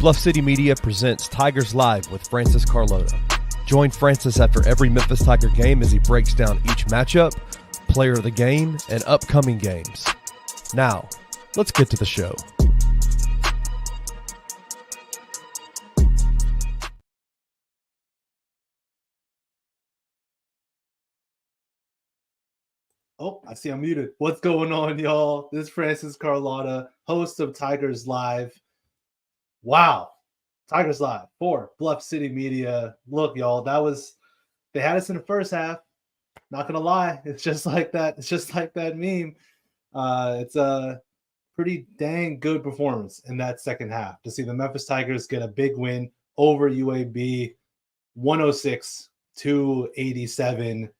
Bluff City Media presents Tigers Live with Francis Carlota. Join Francis after every Memphis Tiger game as he breaks down each matchup, player of the game, and upcoming games. Now, let's get to the show. Oh, I see I'm muted. What's going on, y'all? This is Francis Carlotta, host of Tigers Live. Wow. Tigers Live for Bluff City Media. Look, y'all, they had us in the first half. Not gonna lie, it's just like that. It's just like that meme. It's a pretty dang good performance in that second half to see the Memphis Tigers get a big win over UAB, 106-87.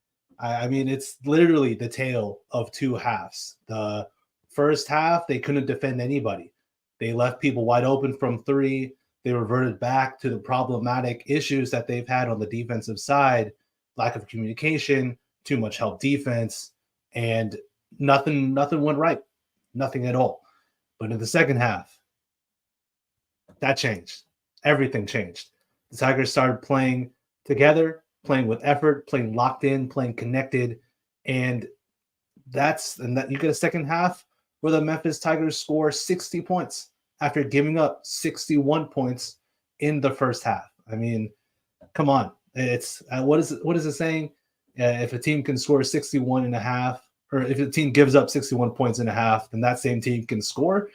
I mean, it's literally the tale of two halves. The first half, they couldn't defend anybody. They left people wide open from three. They reverted back to the problematic issues that they've had on the defensive side, lack of communication, too much help defense, and nothing went right. Nothing at all. But in the second half, that changed. Everything changed. The Tigers started playing together, playing with effort, playing locked in, playing connected, and you get a second half where the Memphis Tigers score 60 points after giving up 61 points in the first half. I mean, come on. It's what is it saying? If a team can score 61 and a half, or if a team gives up 61 points and a half, then that same team can score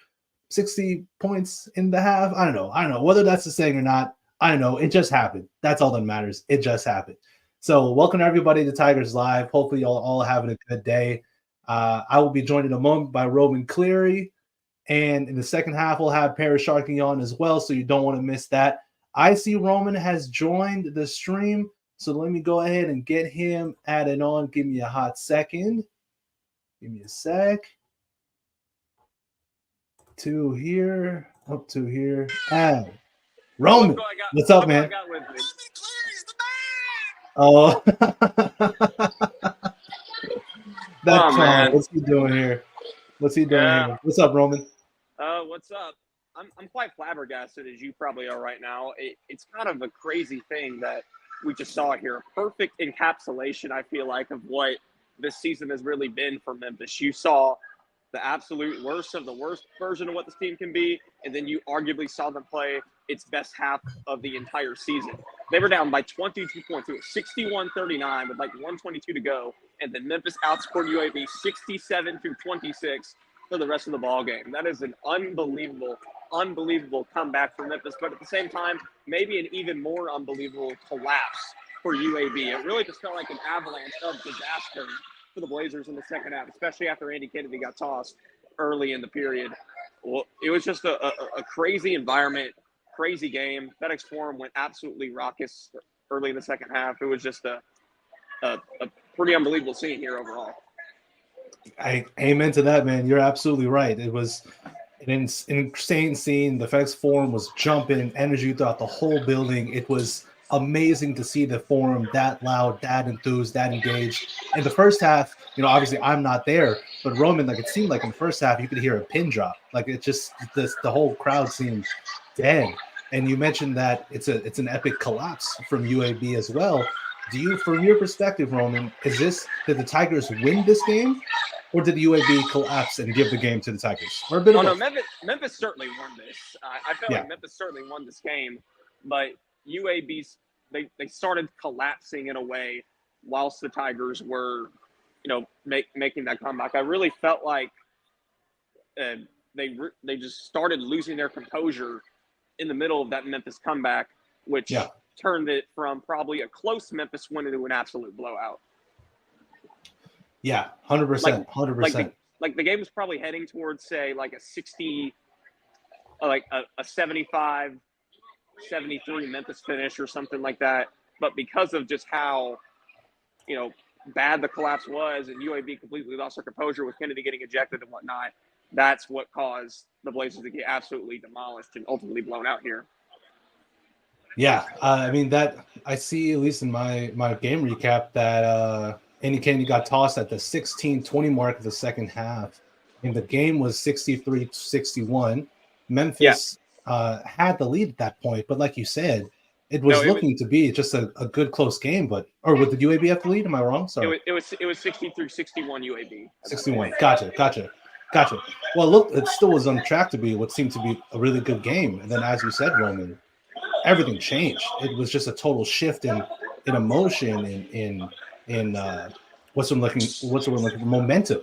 60 points in the half. I don't know whether that's the saying or not. I don't know. It just happened. That's all that matters. It just happened. So welcome everybody to Tigers Live. Hopefully y'all all having a good day. I will be joined in a moment by Roman Cleary. And in the second half, we'll have Parish Sharkey on as well, so you don't want to miss that. I see Roman has joined the stream, so let me go ahead and get him added on. Give me a hot second. Give me a sec. Up to here. Add. Roman, what's up, man? Oh, that man. What's he doing here? What's What's up, Roman? What's up? I'm quite flabbergasted, as you probably are right now. It's kind of a crazy thing that we just saw here. A perfect encapsulation, I feel like, of what this season has really been for Memphis. You saw the absolute worst of the worst version of what this team can be, and then you arguably saw them play its best half of the entire season. They were down by 22 points. It was 61-39 with like 122 to go, and then Memphis outscored UAB 67-26 for the rest of the ball game. That is an unbelievable comeback for Memphis, but at the same time, maybe an even more unbelievable collapse for UAB. It really just felt like an avalanche of disaster for the Blazers in the second half, especially after Andy Kennedy got tossed early in the period. Well, it was just a crazy environment, crazy game. FedEx Forum went absolutely raucous early in the second half. It was just a pretty unbelievable scene here overall. I amen to that, man. You're absolutely right. It was an insane scene. The FedEx Forum was jumping, energy throughout the whole building. It was amazing to see the forum that loud, that enthused, that engaged. In the first half, obviously I'm not there, but Roman, it seemed like in the first half you could hear a pin drop. The whole crowd seemed dead. And you mentioned that it's an epic collapse from UAB as well. From your perspective, Roman, did the Tigers win this game, or did the UAB collapse and give the game to the Tigers? Or a bit of both? No, Memphis certainly won this. I felt like Memphis certainly won this game, but UAB's they started collapsing in a way whilst the Tigers were, making that comeback. I really felt like they just started losing their composure in the middle of that Memphis comeback, which turned it from probably a close Memphis win into an absolute blowout. Yeah, 100%, 100%. Like the game was probably heading towards, say, like a 60, like a 75. 73 Memphis finish or something like that, but because of just how bad the collapse was and UAB completely lost their composure with Kennedy getting ejected and whatnot, that's what caused the Blazers to get absolutely demolished and ultimately blown out here. Yeah, I mean that I see, at least in my game recap, that Andy Kennedy got tossed at the 16-20 mark of the second half, and the game was 63-61. Memphis had the lead at that point. But like you said, it No, was looking to be just a good close game. But or would the UAB have the lead? Am I wrong? Sorry. It was 63-61 UAB. 61. Gotcha. Well, look, it still was on track to be what seemed to be a really good game. And then, as you said, Roman, everything changed. It was just a total shift in emotion, in what's the word looking momentum.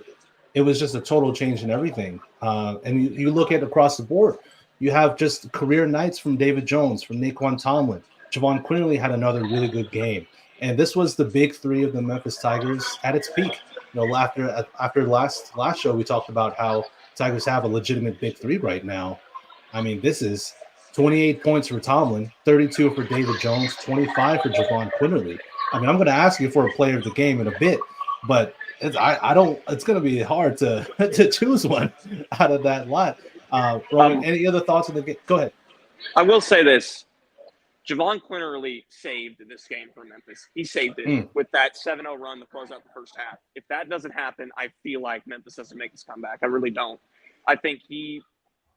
It was just a total change in everything. And you look at across the board, you have just career nights from David Jones, from Naquan Tomlin. Javon Quinley had another really good game. And this was the big three of the Memphis Tigers at its peak. You know, after last show, we talked about how Tigers have a legitimate big three right now. I mean, this is 28 points for Tomlin, 32 for David Jones, 25 for Javon Quinley. I mean, I'm going to ask you for a player of the game in a bit, but I don't. It's going to be hard to to choose one out of that lot. Roman, any other thoughts on the game? Go ahead. I will say this. Javon Quinley saved this game for Memphis. He saved it with that 7-0 run to close out the first half. If that doesn't happen, I feel like Memphis doesn't make this comeback. I really don't. I think he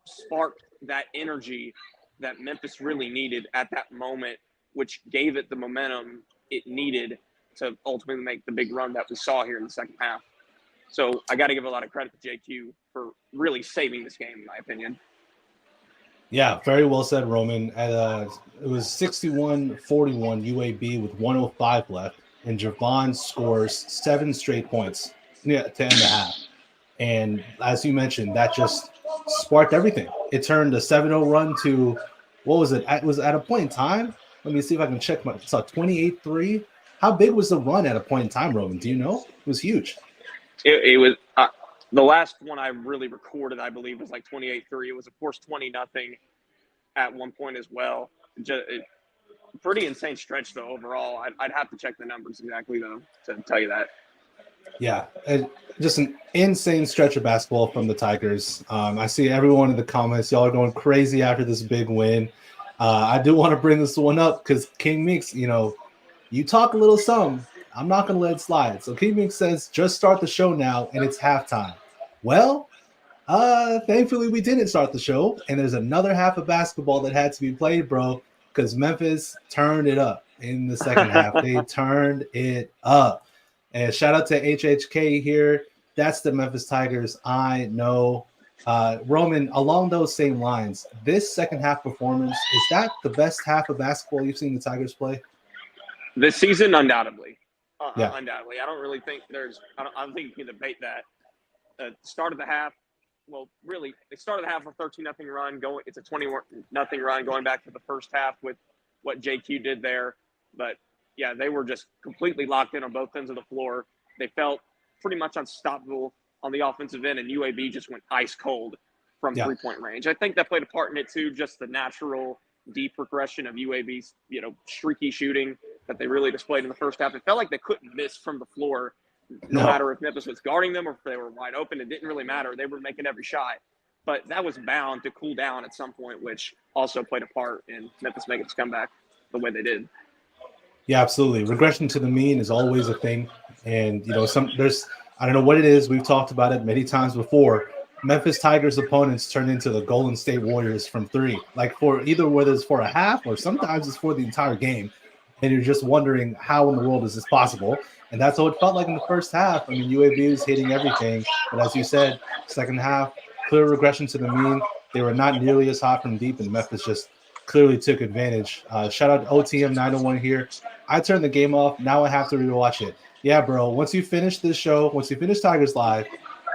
sparked that energy that Memphis really needed at that moment, which gave it the momentum it needed to ultimately make the big run that we saw here in the second half. So I got to give a lot of credit to JQ for really saving this game, in my opinion. Yeah, very well said, Roman. It was 61-41 UAB with 105 left, and Javon scores 7 straight points to end the half. And as you mentioned, that just sparked everything. It turned a 7-0 run to, what was it? It was at a point in time. Let me see if I can check it's a 28-3. How big was the run at a point in time, Roman? Do you know? It was huge. It was the last one I really recorded, I believe, was like 28-3. It was, of course, 20-0 at one point as well. Pretty insane stretch, though, overall. I'd have to check the numbers exactly, though, to tell you that. Yeah, just an insane stretch of basketball from the Tigers. I see everyone in the comments. Y'all are going crazy after this big win. I do want to bring this one up because King Meeks, you talk a little something. I'm not going to let it slide. So King Meeks says, just start the show now, and it's halftime. Well, thankfully we didn't start the show, and there's another half of basketball that had to be played, bro, because Memphis turned it up in the second half. They turned it up. And shout out to HHK here. That's the Memphis Tigers. I know. Roman, along those same lines, this second half performance, is that the best half of basketball you've seen the Tigers play? This season, undoubtedly. Yeah. Undoubtedly. I don't really think I don't think you can debate that. Start of the half, well, really, they started the half with a 13-0 run. It's a 20-0 run going back to the first half with what JQ did there. But, yeah, they were just completely locked in on both ends of the floor. They felt pretty much unstoppable on the offensive end, and UAB just went ice cold from three-point range. I think that played a part in it, too, just the natural deep progression of UAB's, streaky shooting that they really displayed in the first half. It felt like they couldn't miss from the floor, no matter if Memphis was guarding them or if they were wide open. It didn't really matter. They were making every shot. But that was bound to cool down at some point, which also played a part in Memphis making its comeback the way they did. Yeah, absolutely. Regression to the mean is always a thing. And, I don't know what it is. We've talked about it many times before. Memphis Tigers opponents turn into the Golden State Warriors from three, like for either whether it's for a half or sometimes it's for the entire game. And you're just wondering how in the world is this possible? And that's what it felt like in the first half. I mean, UAB was hitting everything. But as you said, second half, clear regression to the mean. They were not nearly as hot from deep, and Memphis just clearly took advantage. Shout out to OTM 901 here. I turned the game off. Now I have to rewatch it. Yeah, bro. Once you finish this show, once you finish Tigers Live,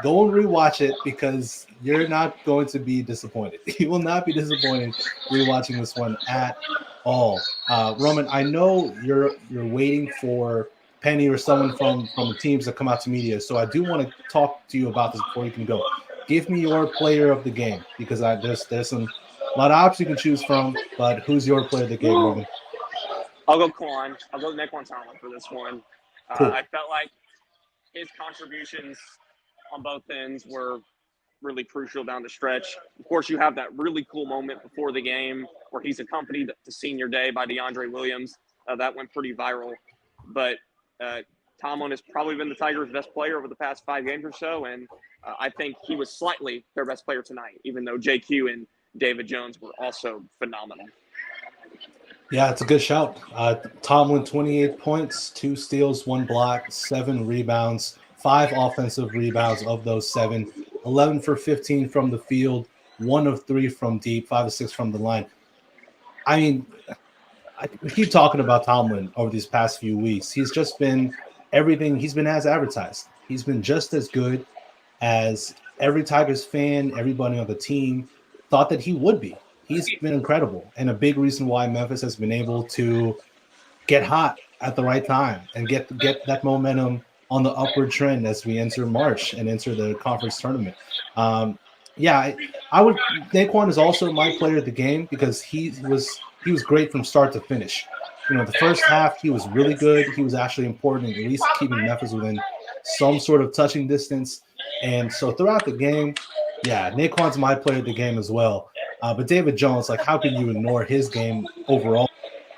go and rewatch it because you're not going to be disappointed. You will not be disappointed rewatching this one at all. Roman, I know you're waiting for Penny or someone from the teams to come out to media, so I do want to talk to you about this before you can go. Give me your player of the game because there's a lot of options you can choose from, but who's your player of the game, Roman? I'll go Quan. I'll go Naquan Tomlin for this one. Cool. I felt like his contributions on both ends were really crucial down the stretch. Of course, you have that really cool moment before the game where he's accompanied to Senior Day by DeAndre Williams. That went pretty viral. But Tomlin has probably been the Tigers' best player over the past 5 games or so, and I think he was slightly their best player tonight, even though JQ and David Jones were also phenomenal. Yeah, it's a good shout. Tomlin, 28 points, 2 steals, 1 block, 7 rebounds, 5 offensive rebounds of those 7, 11 for 15 from the field, 1 of 3 from deep, 5 of 6 from the line. I mean, we keep talking about Tomlin over these past few weeks. He's just been everything. He's been as advertised. He's been just as good as every Tigers fan, everybody on the team thought that he would be. He's been incredible and a big reason why Memphis has been able to get hot at the right time and get that momentum on the upward trend as we enter March and enter the conference tournament. I would. Naquan is also my player of the game because he was great from start to finish. You know, the first half he was really good. He was actually important in at least keeping Memphis within some sort of touching distance. And so throughout the game, yeah, Naquan's my player of the game as well. But David Jones, like, how can you ignore his game overall?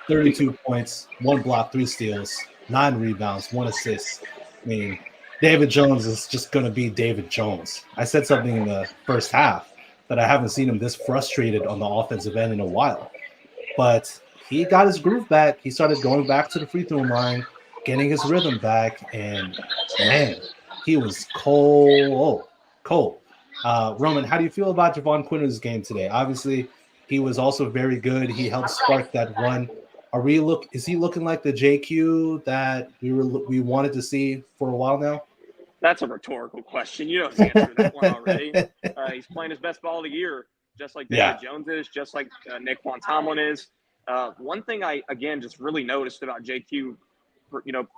32 points, 1 block, 3 steals, 9 rebounds, 1 assist. I mean, David Jones is just going to be David Jones. I said something in the first half that I haven't seen him this frustrated on the offensive end in a while. But he got his groove back. He started going back to the free throw line, getting his rhythm back, and man, he was cold. Roman, how do you feel about Javon Quinter's game today? Obviously, he was also very good. He helped spark that run. Is he looking like the JQ that we wanted to see for a while now? That's a rhetorical question. You know the answer to that one already. He's playing his best ball of the year, just like David Jones is, just like Naquan Tomlin is. One thing I, again, just really noticed about JQ,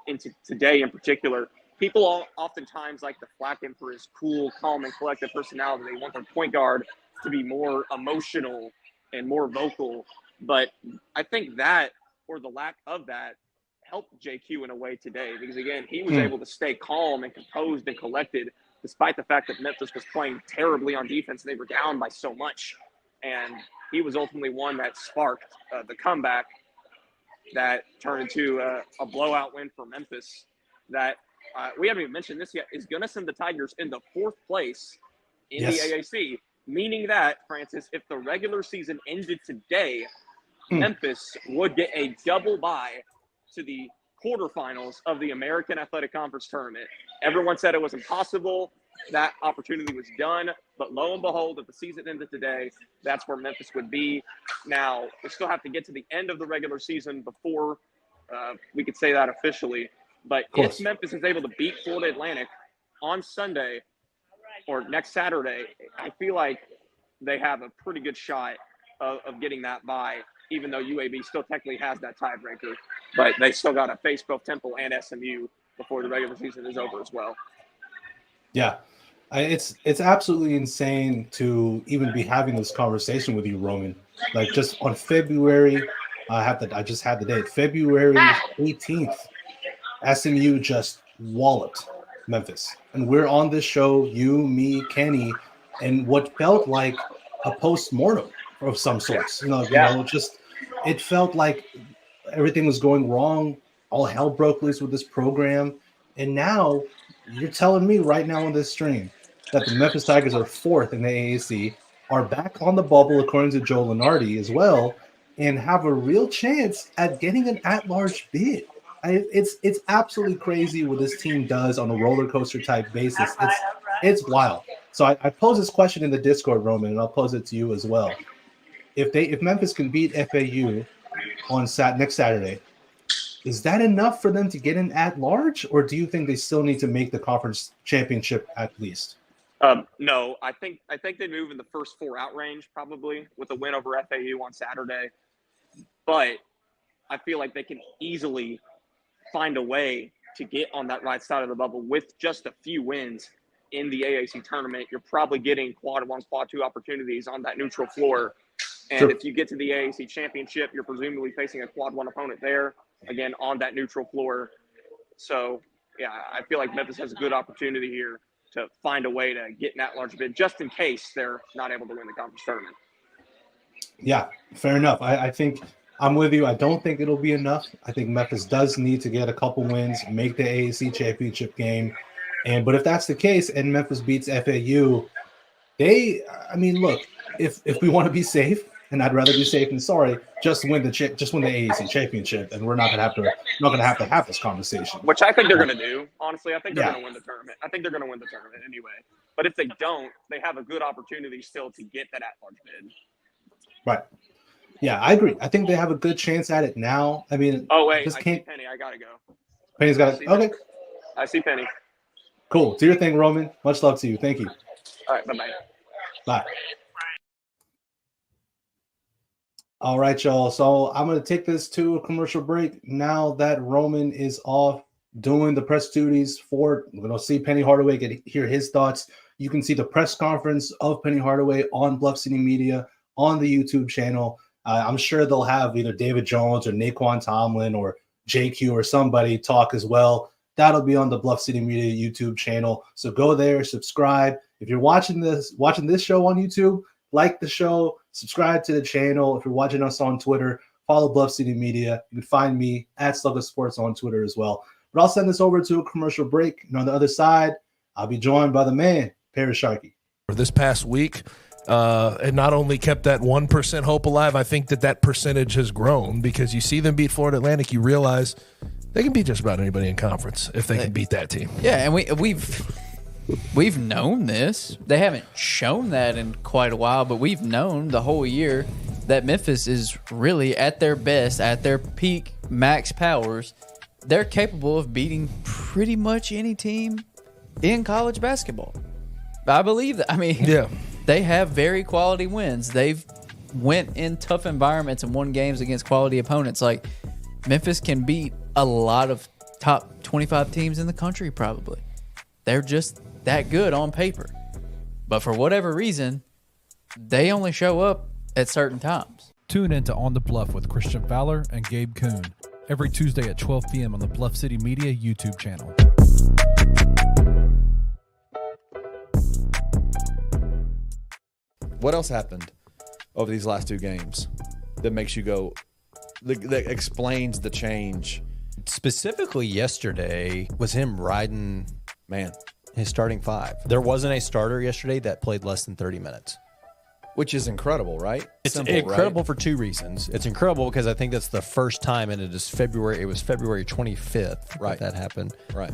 into today in particular, people oftentimes like to flack him for his cool, calm, and collected personality. They want their point guard to be more emotional and more vocal. But I think that, or the lack of that, helped JQ in a way today because, again, he was able to stay calm and composed and collected despite the fact that Memphis was playing terribly on defense. They were down by so much. And he was ultimately one that sparked the comeback that turned into a blowout win for Memphis that we haven't even mentioned this yet, is going to send the Tigers in the 4th place in the AAC, meaning that, Francis, if the regular season ended today, Memphis would get a double bye to the quarterfinals of the American Athletic Conference tournament. Everyone said it was impossible. That opportunity was done. But lo and behold, if the season ended today, that's where Memphis would be. Now, we still have to get to the end of the regular season before we could say that officially. But if Memphis is able to beat Florida Atlantic on Sunday or next Saturday, I feel like they have a pretty good shot of getting that bye, even though UAB still technically has that tiebreaker. But they still got to face both Temple and SMU before the regular season is over as well. Yeah, it's absolutely insane to even be having this conversation with you, Roman. Like, just on February, I just had the date, February 18th, SMU just walloped Memphis. And we're on this show, you, me, Kenny, and what felt like a post-mortem of some sorts. It felt like everything was going wrong. All hell broke loose with this program. And now you're telling me right now on this stream that the Memphis Tigers are 4th in the AAC, are back on the bubble according to Joe Lenardi as well, and have a real chance at getting an at-large bid. It's absolutely crazy what this team does on a roller coaster type basis. It's wild. So I pose this question in the Discord, Roman, and I'll pose it to you as well. If Memphis can beat FAU on next Saturday, is that enough for them to get in at large, or do you think they still need to make the conference championship at least? No, I think they move in the first 4 out range probably with a win over FAU on Saturday, but I feel like they can easily find a way to get on that right side of the bubble with just a few wins in the AAC tournament. You're probably getting quad 1, quad 2 opportunities on that neutral floor. And if you get to the AAC championship, you're presumably facing a quad 1 opponent there, again, on that neutral floor. So, yeah, I feel like Memphis has a good opportunity here to find a way to get in that large bid just in case they're not able to win the conference tournament. Yeah, fair enough. I think I'm with you. I don't think it'll be enough. I think Memphis does need to get a couple wins, make the AAC championship game. But if that's the case and Memphis beats FAU, look, if we want to be safe, and I'd rather be safe than sorry, just win the AAC championship, and we're not gonna have to have this conversation. Which I think they're gonna do. Honestly, I think they're gonna win the tournament. I think they're gonna win the tournament anyway. But if they don't, they have a good opportunity still to get that at-large bid. Right. Yeah, I agree. I think they have a good chance at it now. I mean, I see Penny. I gotta go. Penny's got it. Okay. I see Penny. Cool. Do your thing, Roman. Much love to you. Thank you. All right. Bye-bye. Bye. All right, y'all. So I'm going to take this to a commercial break now that Roman is off doing the press duties for. We're going to see Penny Hardaway, hear his thoughts. You can see the press conference of Penny Hardaway on Bluff City Media on the YouTube channel. I'm sure they'll have either David Jones or Naquan Tomlin or JQ or somebody talk as well. That'll be on the Bluff City Media YouTube channel. So go there, subscribe. If you're watching this show on YouTube, like the show, subscribe to the channel. If you're watching us on Twitter, follow Bluff City Media. You can find me at Slugger Sports on Twitter as well. But I'll send this over to a commercial break. And on the other side, I'll be joined by the man, Parish Sharkey. This past week, it not only kept that 1% hope alive, I think that percentage has grown because you see them beat Florida Atlantic, you realize they can beat just about anybody in conference if they can beat that team. Yeah, and we've known this. They haven't shown that in quite a while, but we've known the whole year that Memphis is really at their best, at their peak max powers. They're capable of beating pretty much any team in college basketball. I believe that. I mean, yeah. They have very quality wins. They've went in tough environments and won games against quality opponents. Like, Memphis can beat a lot of top 25 teams in the country probably. They're just that good on paper. But for whatever reason, they only show up at certain times. Tune in to On the Bluff with Christian Fowler and Gabe Kuhn every Tuesday at 12 p.m. on the Bluff City Media YouTube channel. What else happened over these last two games that makes you go, that explains the change? Specifically yesterday was him riding, his starting five. There wasn't a starter yesterday that played less than 30 minutes. Which is incredible, right? It's incredible for two reasons. It's incredible because I think that's the first time, and it was February 25th that happened. Right.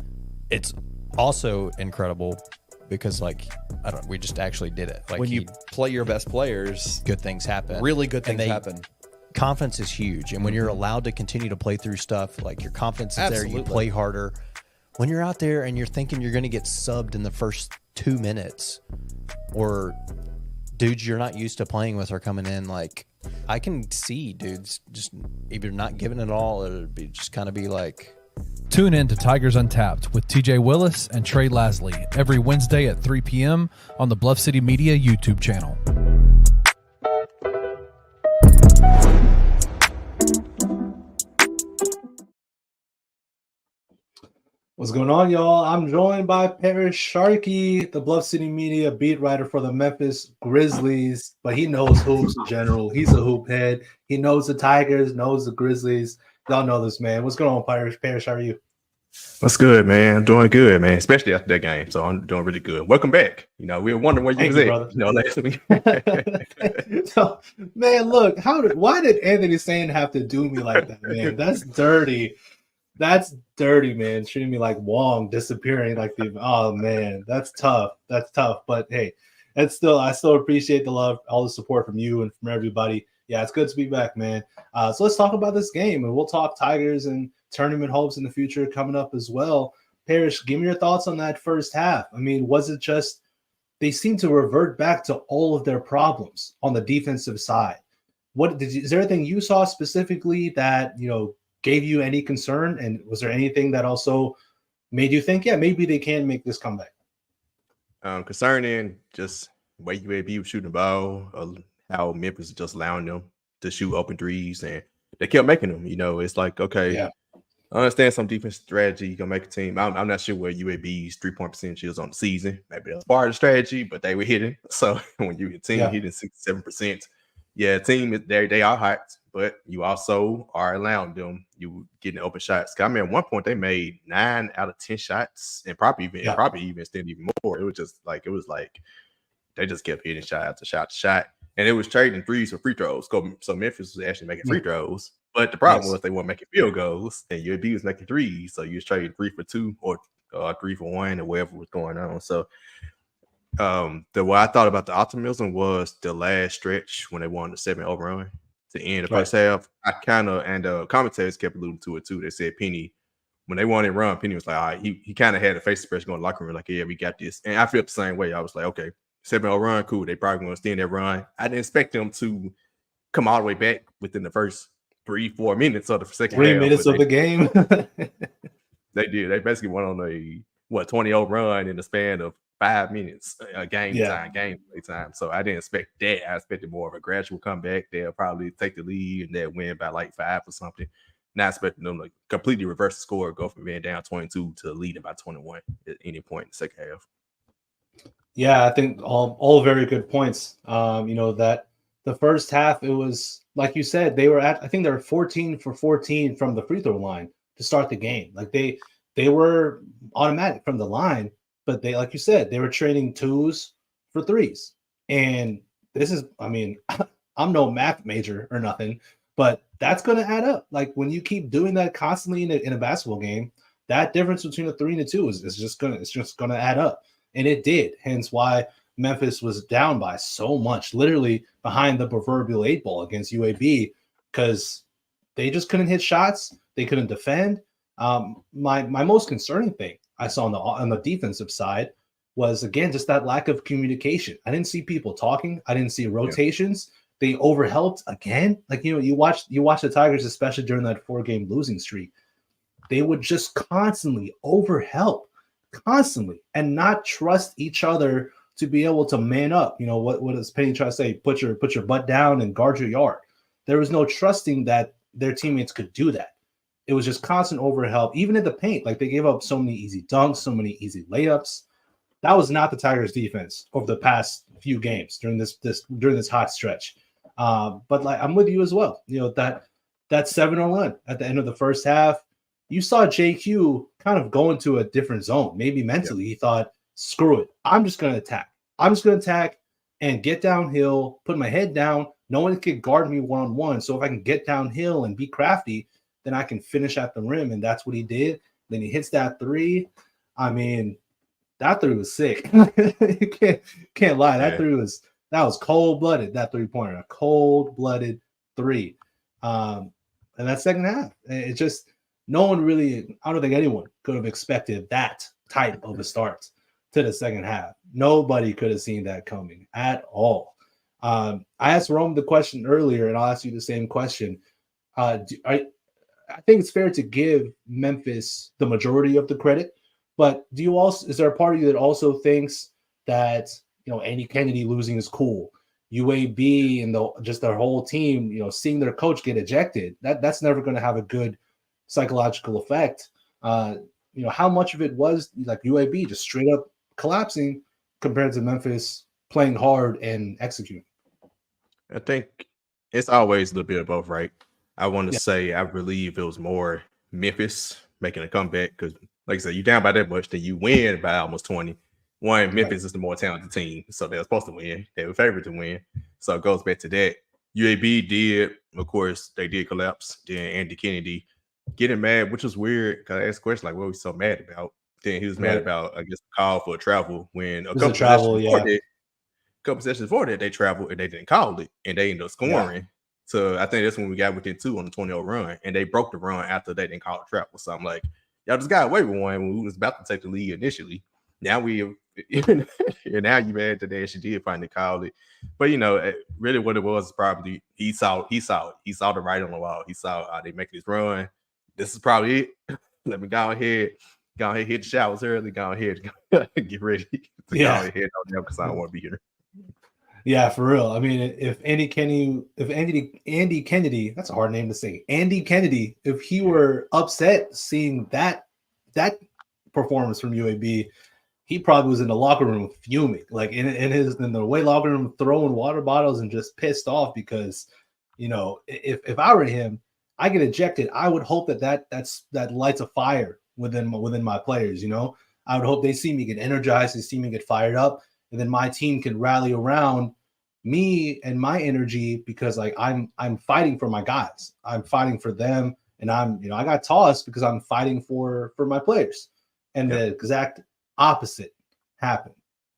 It's also incredible because, we just actually did it. When you play your best players, good things happen. Really good things happen. Confidence is huge. And when you're allowed to continue to play through stuff, like your confidence is there, you play harder. When you're out there and you're thinking you're going to get subbed in the first 2 minutes, or dudes you're not used to playing with are coming in, I can see dudes just either not giving it all, or it'd be just kind of be like. Tune in to Tigers Untapped with TJ Willis and Trey Lasley every Wednesday at 3 p.m. on the Bluff City Media YouTube channel. What's going on, y'all? I'm joined by Parish Sharkey, the Bluff City Media beat writer for the Memphis Grizzlies, but he knows hoops in general. He's a hoop head. He knows the Tigers, knows the Grizzlies. Y'all know this, man. What's going on, Parish? Parish, how are you? What's good, man? Doing good, man. Especially after that game, so I'm doing really good. Welcome back. We were wondering where you was at. Last week. So, man, look, why did Anthony Sane have to do me like that, man? That's dirty. That's dirty, man. Treating me like Wong, disappearing oh man, that's tough. That's tough. But hey, I still appreciate the love, all the support from you and from everybody. Yeah, it's good to be back, man. So let's talk about this game, and we'll talk Tigers and tournament hopes in the future coming up as well. Parish, give me your thoughts on that first half. I mean, was it just they seem to revert back to all of their problems on the defensive side? Is there anything you saw specifically that gave you any concern, and was there anything that also made you think, yeah, maybe they can make this comeback? Concerning just the way UAB was shooting the ball, how Memphis just allowing them to shoot open threes, and they kept making them. It's like, okay, yeah. I understand some defense strategy. You can make a team. I'm not sure where UAB's 3-point percentage is on the season. Maybe that's part of the strategy, but they were hitting. So when you hit team hitting 67%, team they are hot, but you also are allowing them. You getting open shots. I mean, at one point they made 9 out of 10 shots, and probably even extended even more. It was like they just kept hitting shot after shot to shot. and it was trading threes for free throws. So Memphis was actually making free throws. But the problem was they weren't making field goals, and UAB was making threes. So you was trading 3 for 2 or 3 for 1 or whatever was going on. So what I thought about the optimism was the last stretch when they won the 7-0 run to end the first half. I kind of, and the commentators kept alluding to it too. They said Penny, when they won it run, Penny was like, all right, he kind of had a face expression going to the locker room, like, yeah, we got this. And I felt the same way. I was like, okay, 7-0 run, cool. They probably going to extend that run. I didn't expect them to come all the way back within the first 3-4 minutes of the second 3 minutes of the game. They did. They basically went on a 20-0 run in the span of 5 minutes, game time. So I didn't expect that. I expected more of a gradual comeback. They'll probably take the lead and they'll win by like 5 or something. Not expecting them to completely reverse the score, go from being down 22 to leading by 21 at any point in the second half. Yeah, I think all very good points. That the first half, it was like you said, they were 14 for 14 from the free throw line to start the game. Like they were automatic from the line, but they, like you said, they were trading 2s for 3s. And this is, I mean, I'm no math major or nothing, but that's going to add up. Like when you keep doing that constantly in a basketball game, that difference between a 3 and a 2 is just going to add up. And it did. Hence why Memphis was down by so much, literally behind the proverbial 8 ball against UAB, because they just couldn't hit shots. They couldn't defend. My most concerning thing I saw on the defensive side was, again, just that lack of communication. I didn't see people talking. I didn't see rotations. They overhelped again. Like, you watch the Tigers, especially during that 4-game losing streak. They would just constantly overhelp, and not trust each other to be able to man up. What does Penny try to say? Put your butt down and guard your yard. There was no trusting that their teammates could do that. It was just constant overhelp, even in the paint. Like, they gave up so many easy dunks, so many easy layups. That was not the Tigers' defense over the past few games during this hot stretch. But like, I'm with you as well. That 7-0 run at the end of the first half, you saw JQ kind of go into a different zone. Maybe mentally he thought, screw it, I'm just going to attack. And get downhill, put my head down. No one can guard me one-on-one. So if I can get downhill and be crafty, then I can finish at the rim. And that's what he did. Then he hits that 3. I mean, that 3 was sick. You can't lie. That 3 was cold-blooded, that 3-pointer. A cold-blooded 3. And that second half, it just, no one really, I don't think anyone could have expected that type of a start to the second half. Nobody could have seen that coming at all. I asked Rome the question earlier, and I'll ask you the same question. I think it's fair to give Memphis the majority of the credit, but is there a part of you that also thinks that, Andy Kennedy losing is cool? UAB and just their whole team, seeing their coach get ejected, that's never going to have a good psychological effect. How much of it was like UAB just straight up collapsing compared to Memphis playing hard and executing? I think it's always a little bit of both, right? I want to say I believe it was more Memphis making a comeback because, like I said, you down by that much, then you win by almost 20. Memphis is the more talented team, so they're supposed to win. They were favored to win, so it goes back to that. UAB did, of course, they did collapse. Then Andy Kennedy getting mad, which was weird because I asked a question like, what was he so mad about? Then he was mad about, I guess, the call for a travel when a couple sessions before that they traveled and they didn't call it and they ended up scoring. Yeah. So I think that's when we got within 2 on the 20-0 run, and they broke the run after they didn't call it travel. So I'm like, y'all just got away with one when we was about to take the lead initially. Now and now you mad that they actually did finally call it. But really what it was probably he saw the writing on the wall. He saw they make this run. This is probably it. Let me go ahead, hit the showers early, go ahead, get ready to go ahead on them because I don't want to be here. Yeah, for real. I mean, if Andy Kennedy, that's a hard name to say. Andy Kennedy, if he were upset seeing that performance from UAB, he probably was in the locker room fuming, like in the away locker room, throwing water bottles and just pissed off because, if I were him, I get ejected. I would hope that lights a fire within my players. I would hope they see me get energized, they see me get fired up, and then my team can rally around me and my energy, because like I'm fighting for my guys. I'm fighting for them, and I got tossed because I'm fighting for my players. And the exact opposite happened.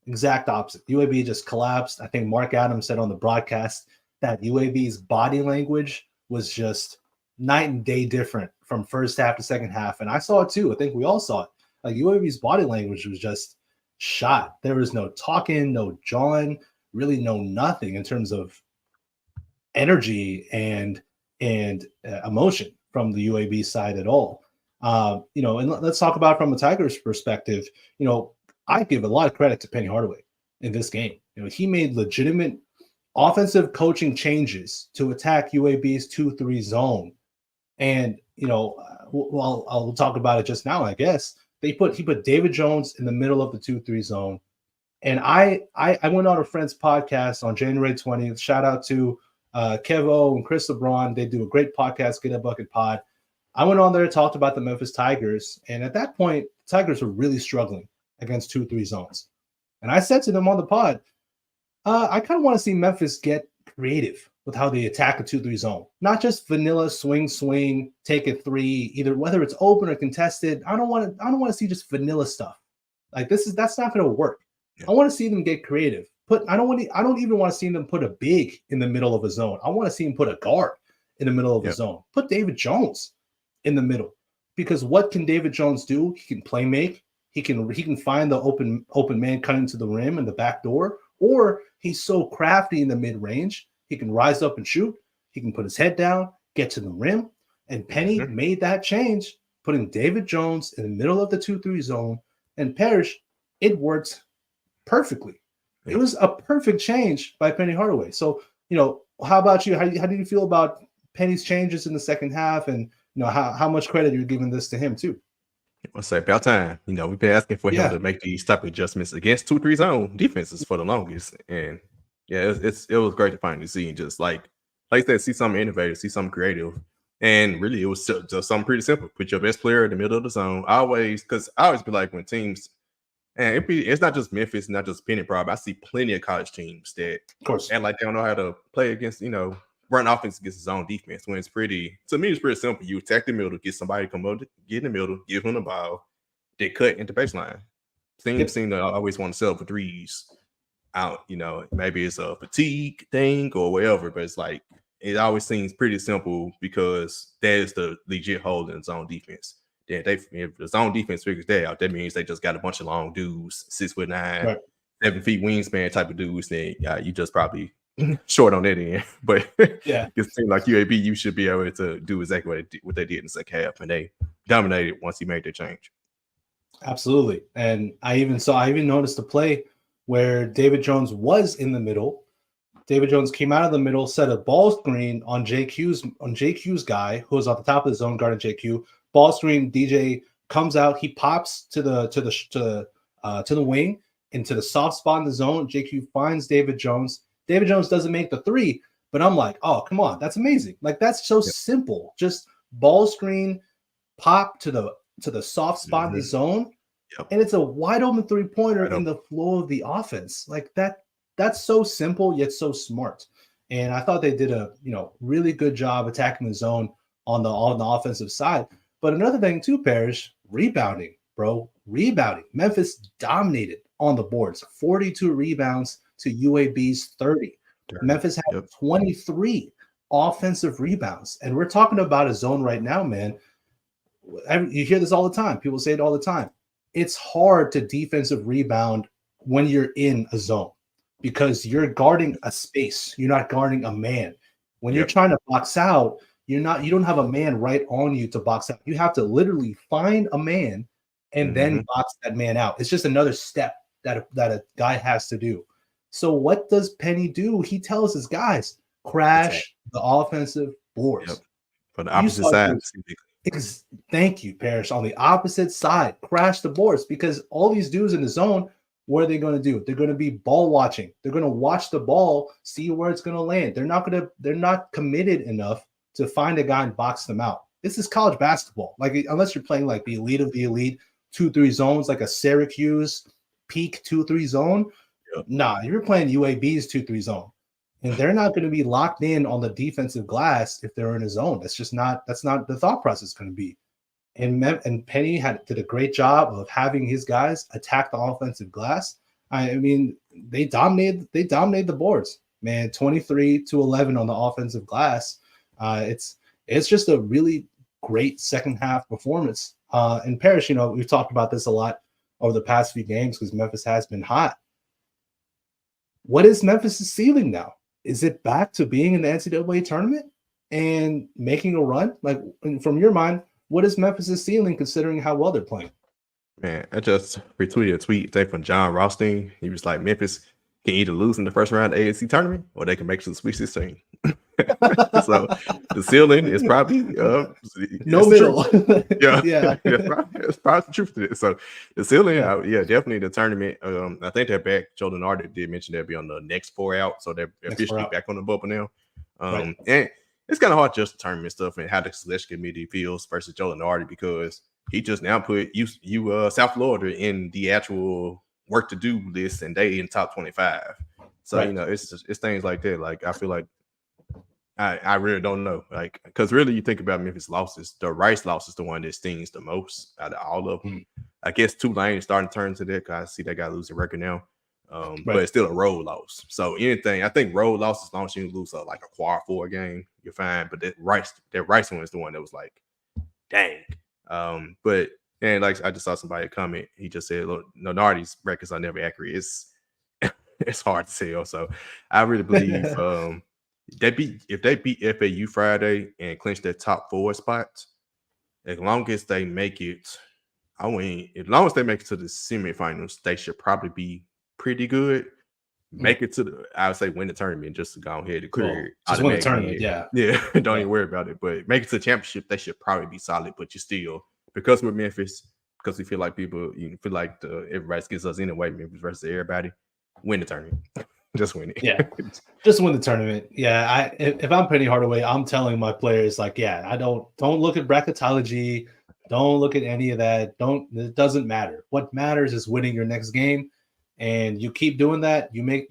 Exact opposite. UAB just collapsed. I think Mark Adams said on the broadcast that UAB's body language was just night and day different from first half to second half. And I saw it too. I think we all saw it. Like UAB's body language was just shot. There was no talking, no jawing, really no nothing in terms of energy and emotion from the UAB side at all. And let's talk about it from a Tigers perspective. I give a lot of credit to Penny Hardaway in this game. He made legitimate offensive coaching changes to attack UAB's 2-3 zone. And, I'll talk about it just now, I guess. He put David Jones in the middle of the 2-3 zone. And I went on a friend's podcast on January 20th. Shout out to Kevo and Chris LeBron. They do a great podcast, Get a Bucket Pod. I went on there and talked about the Memphis Tigers. And at that point, the Tigers were really struggling against 2-3 zones. And I said to them on the pod, I kind of want to see Memphis get creative with how they attack a 2-3 zone. Not just vanilla swing, take a three, either whether it's open or contested. I don't want to see just vanilla stuff. Like that's not going to work. Yeah. I want to see them get creative. I don't even want to see them put a big in the middle of a zone. I want to see them put a guard in the middle of a zone. Put David Jones in the middle, because what can David Jones do? He can play make. He can find the open man cutting to the rim and the back door, or he's so crafty in the mid range. He can rise up and shoot. He can put his head down, get to the rim. And Penny made that change, putting David Jones in the middle of the 2-3 zone. And Parish, it worked perfectly. It was a perfect change by Penny Hardaway. So, how about you? How do you feel about Penny's changes in the second half? And, how much credit you're giving this to him too? I'll say about time. We've been asking for him to make these type of adjustments against 2-3 zone defenses for the longest. And it was great to finally see, just like I said, see something innovative, see something creative. And really, it was just something pretty simple. Put your best player in the middle of the zone. Because I always be like, when teams, and it's not just Memphis, not just Penny Prob. I see plenty of college teams that, of course, and like they don't know how to play against, run offense against his own defense. When it's pretty simple. You attack the middle, get somebody to come up, get in the middle, give him the ball, they cut into baseline. Teams seem to always want to settle for threes out. Maybe it's a fatigue thing or whatever, but it's like it always seems pretty simple because that is the legit hole in zone defense. Then if the zone defense figures that out, that means they just got a bunch of long dudes, 6'9", 7 feet wingspan type of dudes. Then you just probably short on that end. But it seems like UAB, you should be able to do exactly what they did in the second half, and they dominated once he made their change. Absolutely. And I even noticed a play where David Jones was in the middle. David Jones came out of the middle, set a ball screen on JQ's guy, who was at the top of the zone guarding JQ. Ball screen, DJ comes out, he pops to the wing into the soft spot in the zone. JQ finds David Jones. David Jones doesn't make the three, but I'm like, oh, come on, that's amazing. Like, that's so simple. Just ball screen, pop to the soft spot in the zone, and it's a wide open 3-pointer in the flow of the offense. Like that's so simple yet so smart. And I thought they did a really good job attacking the zone on the offensive side. But another thing too, Parish, rebounding, bro. Rebounding. Memphis dominated on the boards. 42 rebounds to UAB's 30. Memphis had 23 offensive rebounds. And we're talking about a zone right now, man. You hear this all the time. People say it all the time. It's hard to defensive rebound when you're in a zone because you're guarding a space. You're not guarding a man. When you're trying to box out, you don't have a man right on you to box out. You have to literally find a man and then box that man out. It's just another step that a guy has to do. So what does Penny do? He tells his guys, crash the offensive boards. For the opposite side. Thank you, Parish. On the opposite side, crash the boards, because all these dudes in the zone, what are they going to do? They're going to be ball watching. They're going to watch the ball, see where it's going to land. They're not committed enough to find a guy and box them out. This is college basketball. Like, unless you're playing like the elite of the elite 2-3 zones, like a Syracuse peak 2-3 zone. Nah, you're playing UAB's 2-3 zone. and they're not going to be locked in on the defensive glass if they're in a zone. That's not the thought process going to be. And Penny did a great job of having his guys attack the offensive glass. I mean, they dominated the boards, man. 23-11 on the offensive glass. It's just a really great second half performance. And Parish, we've talked about this a lot over the past few games because Memphis has been hot. What is Memphis' ceiling now? Is it back to being in the NCAA tournament and making a run? Like, from your mind, what is Memphis' ceiling considering how well they're playing? Man, I just retweeted a tweet today from John Rothstein. He was like, Memphis can either lose in the first round of the AAC tournament or they can make it to the Sweet 16. So the ceiling is probably no middle. Yeah. It's probably the truth to it. So the ceiling, definitely the tournament. I think they're back. Jordan Arter did mention they'll be on the next 4 out, so they're officially back on the bubble now. And it's kind of hard just to tournament stuff and how the selection committee feels versus Jordan Arter because he just now put you South Florida in the actual work to do list and they in top 25. So it's things like that. Like I feel like I really don't know. Like because really you think about Memphis losses, the Rice loss is the one that stings the most out of all of them. I guess Tulane is starting to turn to that because I see they got a losing record now. But it's still a road loss. So anything, I think road loss, as long as you lose like a quad 4 game, you're fine. But that Rice one is the one that was like, dang. But and like I just saw somebody comment, he just said, look, Nardi's records are never accurate. It's hard to tell. So I really believe if they beat FAU Friday and clinch their top 4 spots, as long as they make it, as long as they make it to the semifinals, they should probably be pretty good. Make it to I would say win the tournament just to go ahead and clear. Just win the tournament, yeah. Don't even worry about it. But make it to the championship, they should probably be solid. But you still, because we're Memphis, because we feel like everybody gets us anyway, Memphis versus everybody, win the tournament. Just win it. Yeah, just win the tournament. Yeah, if I'm Penny Hardaway, I'm telling my players like, I don't look at bracketology, don't look at any of that. It doesn't matter. What matters is winning your next game. And you keep doing that, you win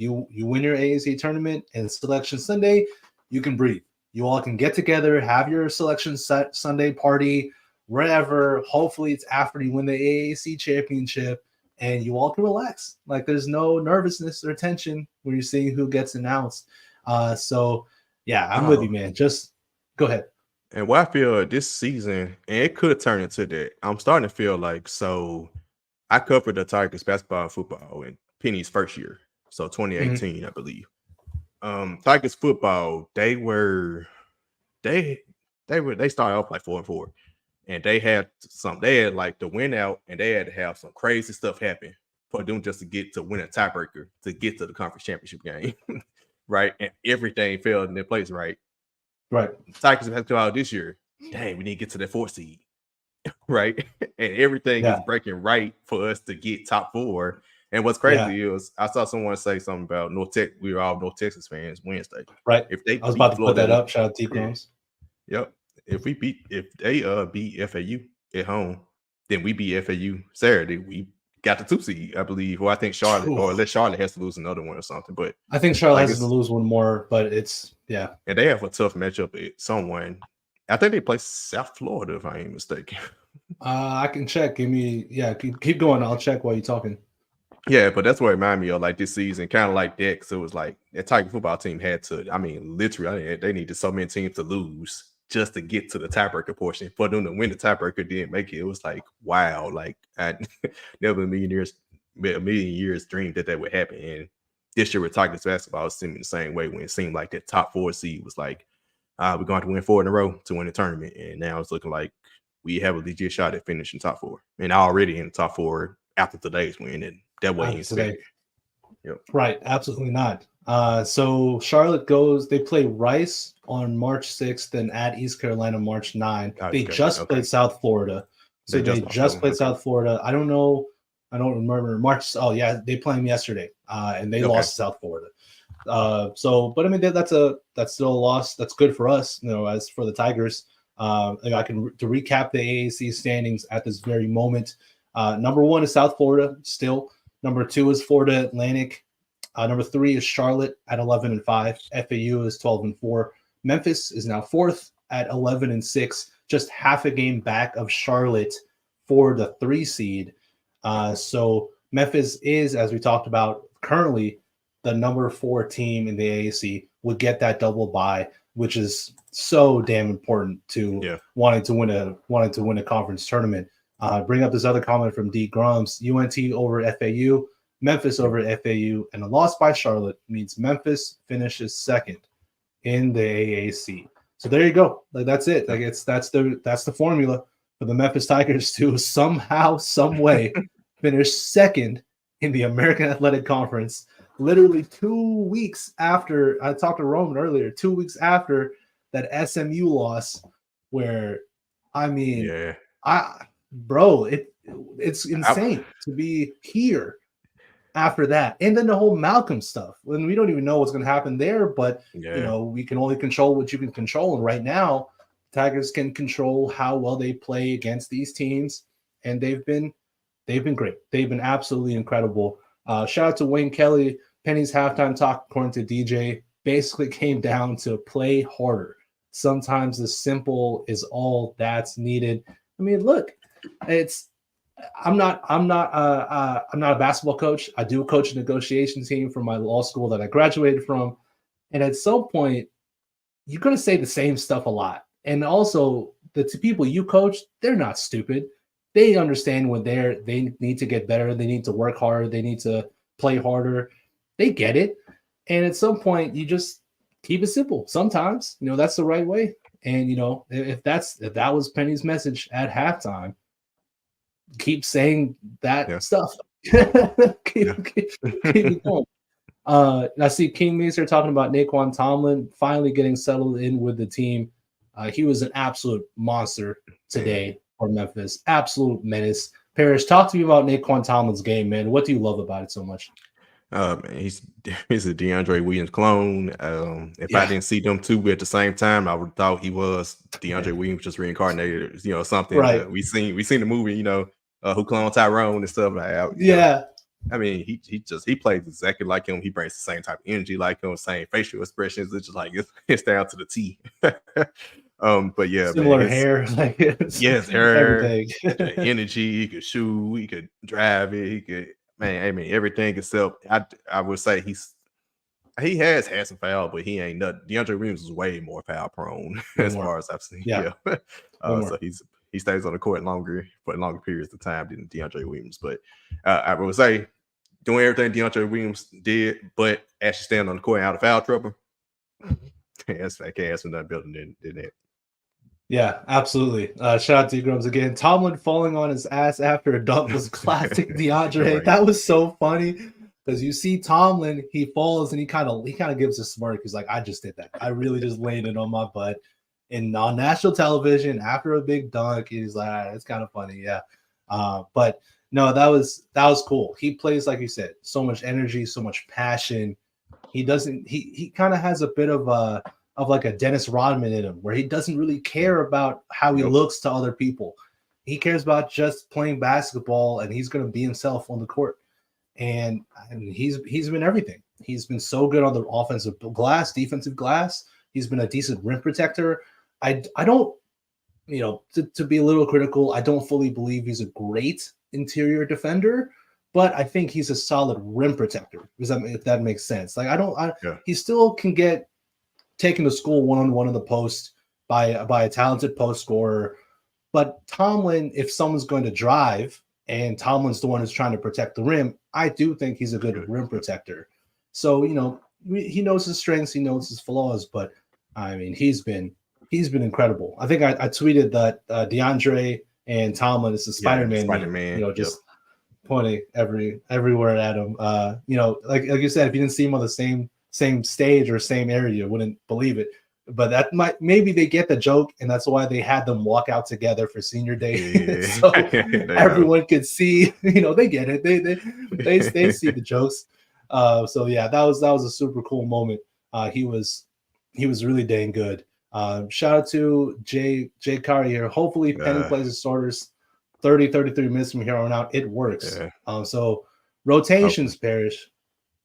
your AAC tournament, and Selection Sunday, you can breathe. You all can get together, have your Selection Sunday party, wherever. Hopefully, it's after you win the AAC championship, and you all can relax. Like there's no nervousness or tension when you're seeing who gets announced. I'm with you, man. Just go ahead. And what I feel this season, and it could turn into that. I'm starting to feel like I covered the Tigers basketball and football in Penny's first year, so 2018, I believe. Tigers football, they started off like 4-4, and they had like the win out, and they had to have some crazy stuff happen for them just to win a tiebreaker to get to the conference championship game, right? And everything fell in their place, right? Tigers basketball this year, dang, we need to get to the 4th seed. Right, and everything is breaking right for us to get top 4. And what's crazy is I saw someone say something about North Tech. We were all North Texas fans Wednesday, right? I was about to put that up. Shout out to T-Combs. Yep. If they beat FAU at home, then we beat FAU Saturday. We got the 2 seed, I believe. Or I think Charlotte, or unless Charlotte has to lose another one or something. But I think Charlotte has to lose one more. But it's And they have a tough matchup at someone. I think they play South Florida, if I ain't mistaken. I can check. Keep going. I'll check while you're talking. Yeah, but that's what it reminded me of like this season, kind of like that. So it was like that Tiger football team had to, literally, they needed so many teams to lose just to get to the tiebreaker portion. For them to win the tiebreaker didn't make it. It was like, wow, like I never a million years dreamed that would happen. And this year with Tigers basketball, it was the same way when it seemed like that top 4 seed was like, we're going to win 4 in a row to win the tournament. And now it's looking like we have a legit shot at finishing top 4. And already in the top 4 after today's win. And that way ain't today. Yep. Right. Absolutely not. So Charlotte they play Rice on March 6th and at East Carolina March 9th. They just played South Florida. So they just played South Florida. I don't know. I don't remember March. Oh yeah, they played them yesterday. And they lost to South Florida. That's still a loss. That's good for us, as for the Tigers. To recap the AAC standings at this very moment. Number 1 is South Florida still. Number 2 is Florida Atlantic. Number 3 is Charlotte at 11-5. FAU is 12-4. Memphis is now 4th at 11-6, just half a game back of Charlotte for the 3 seed. So Memphis is, as we talked about, currently the number 4 team in the AAC, would get that double bye, which is so damn important to wanting to win a conference tournament. Bring up this other comment from D Grums: UNT over FAU, Memphis over FAU, and a loss by Charlotte means Memphis finishes 2nd in the AAC. So there you go. Like that's it. Like that's the formula for the Memphis Tigers to somehow, some way finish 2nd in the American Athletic Conference. Literally 2 weeks after, I talked to Roman earlier, 2 weeks after that SMU loss, where I mean, it's insane to be here after that. And then the whole Malcolm stuff, when we don't even know what's going to happen there, but you know, we can only control what you can control. And right now, Tigers can control how well they play against these teams, and they've been great. They've been absolutely incredible. Shout out to Wayne Kelly. Penny's halftime talk, according to DJ, basically came down to play harder. Sometimes the simple is all that's needed. I mean, look, I'm not a basketball coach. I do coach a negotiation team for my law school that I graduated from. And at some point, you're going to say the same stuff a lot. And also, the people you coach, they're not stupid. They understand when they need to get better. They need to work harder. They need to play harder. They get it. And at some point, you just keep it simple. Sometimes, you know, that's the right way. And, you know, if that was Penny's message at halftime, keep saying that stuff. keep it going. I see King Mazer talking about Naquan Tomlin finally getting settled in with the team. He was an absolute monster today for Memphis. Absolute menace. Parish, talk to me about Naquan Tomlin's game, man. What do you love about it so much? Man, he's a DeAndre Williams clone. If I didn't see them two at the same time, I would have thought he was DeAndre Williams just reincarnated, you know, something. Right. We seen the movie, you know, Who Cloned Tyrone and stuff like that. Yeah. I mean, he plays exactly like him. He brings the same type of energy like him, same facial expressions. It's just like it's down to the T. But yeah, similar man, hair, like hair, everything. energy. He could shoot, he could drive it, he could. Man, I mean everything except I would say he has had some foul, but he ain't nothing. DeAndre Williams is way more foul prone as far as I've seen. Yeah. So he stays on the court for longer periods of time than DeAndre Williams. But I would say doing everything DeAndre Williams did, but actually standing on the court out of foul trouble. I can't ask for nothing better than that. Yeah, absolutely. Shout out to Grums again. Tomlin falling on his ass after a dunk was classic DeAndre. Right. That was so funny because you see Tomlin, he falls and he kind of gives a smirk. He's like, I just did that. I really just laid it on my butt. And on national television after a big dunk, he's like, it's kind of funny, yeah. But no, that was cool. He plays, like you said, so much energy, so much passion. He kind of has a bit of like a Dennis Rodman in him, where he doesn't really care about how he looks to other people. He cares about just playing basketball, and he's going to be himself on the court. And he's been everything. He's been so good on the offensive glass, defensive glass. He's been a decent rim protector. I don't, you know, to be a little critical, I don't fully believe he's a great interior defender, but I think he's a solid rim protector. If that makes sense. Like he still can get taken to school one-on-one in the post by a talented post scorer. But Tomlin, if someone's going to drive and Tomlin's the one who's trying to protect the rim, I do think he's a good rim protector. So, you know, he knows his strengths, he knows his flaws, but I mean, he's been incredible. I think I tweeted that DeAndre and Tomlin is the Spider-Man, you know, just pointing everywhere at him. You know, like you said, if you didn't see him on the same stage or same area, you wouldn't believe it. But that maybe they get the joke, and that's why they had them walk out together for senior day, so everyone could see. You know, they get it. They see the jokes. So yeah, that was a super cool moment. He was really dang good. Shout out to Jay Curry here. Hopefully Penny plays the starters 30-33 minutes from here on out. It works. So rotations, Parish.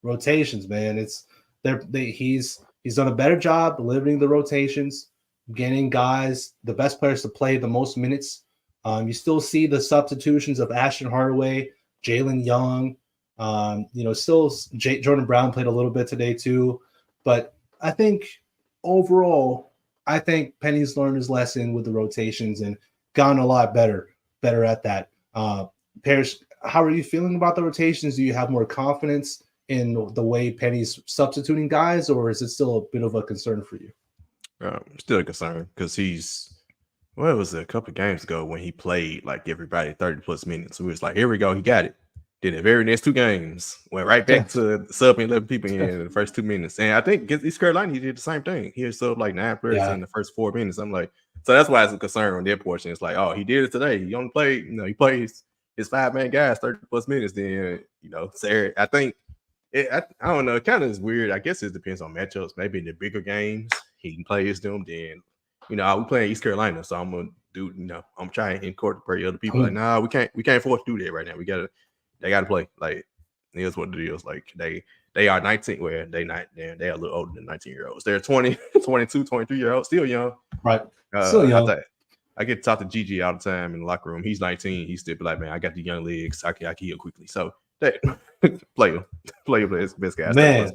rotations, man. He's done a better job limiting the rotations, getting guys, the best players to play the most minutes. You still see the substitutions of Ashton Hardaway, Jalen Young. Jordan Brown played a little bit today too. But I think overall, Penny's learned his lesson with the rotations and gotten a lot better at that. Parish, how are you feeling about the rotations? Do you have more confidence in the way Penny's substituting guys, or is it still a bit of a concern for you? Still a concern because it was a couple of games ago when he played like everybody 30+ minutes. So we was like, here we go, he got it. Then the very next 2 games went right back to subbing 11 people in the first 2 minutes. And I think against East Carolina, he did the same thing. He subbed like 9 players in the first 4 minutes. I'm like, so that's why it's a concern on their portion. It's like, oh, he did it today. He only played, he plays his 5-man guys 30+ minutes. Then, Sarah, I think, I don't know, it kind of is weird. I guess it depends on matchups. Maybe in the bigger games, he can play against them. Then, we playing East Carolina, so I'm gonna do, I'm trying to incorporate other people. Like, nah, we can't afford to do that right now. They gotta play. Like, here's what it is. Like, they are 19. Well, they not. They're a little older than 19-year-olds. They're 20, 22, 23-year-olds, still young. Right. Still young. I get to talk to Gigi all the time in the locker room. He's 19. He's still be like, man, I got the young legs. I can heal quickly. So play him as best guys. Man,